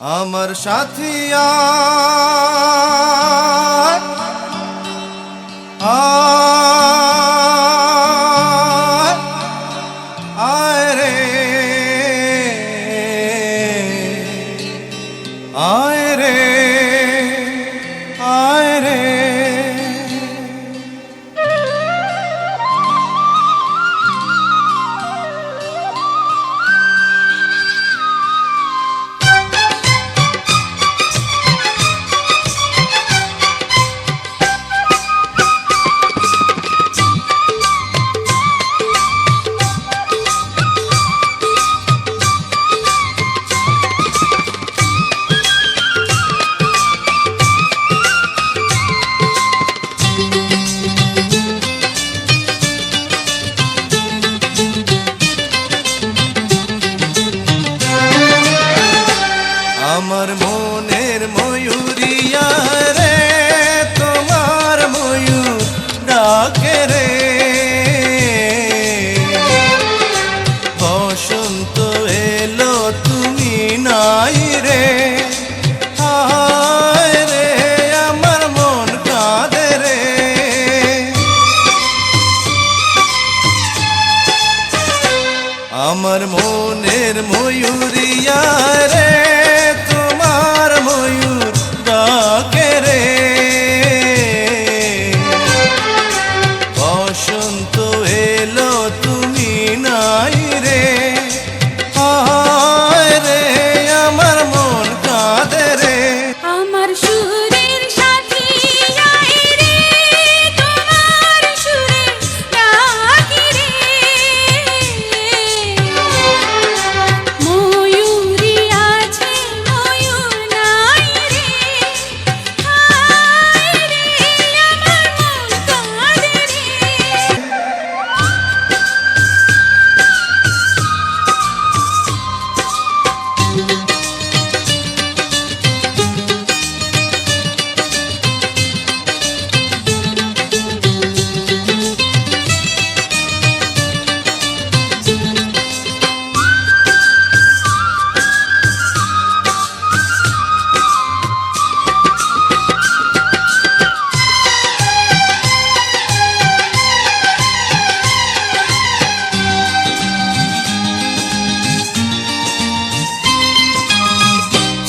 আমার সাথী আয় রে আয় রে আয় রে আমার মনের ময়ূরিয়া রে তোমার ময়ূর ডাকে রে বসন্ত এলো তুমি নাই রে হায় রে আমার মন কাঁদে রে আমার মনের ময়ূরিয়া রে ময়ূর ডাকে রে বসন্ত এলো তুমি নাই রে হায় রে আমার মন কাঁদে রে আমার সুরের সাথী আয় রে তোমার সুরে ডাকি রে ময়ূরী আছে ময়ূর নাই রে হায় রে আমার মন কাঁদে রে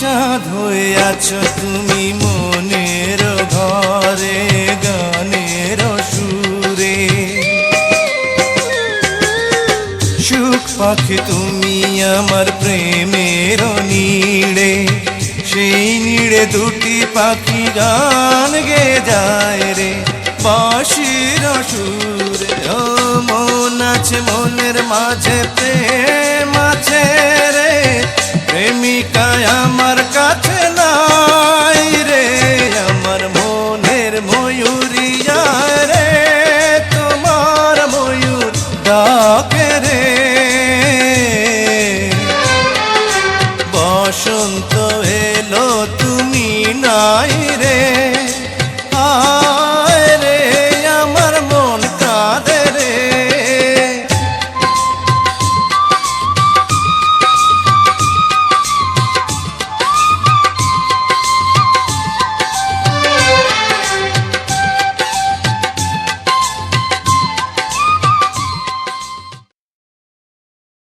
চাঁদ হয়ে আছো তুমি মনের ঘরে গানের সুরে সুখ পাখি তুমি আমার প্রেমের নীড়ে সেই নীড়ে দুটি পাখি গান গে যায় রে বাঁশির সুরে ও মন আছে মনের মাঝে প্রেম আছে রে প্রেমিকা আমার কাছে নাই রে আমার মনের ময়ূর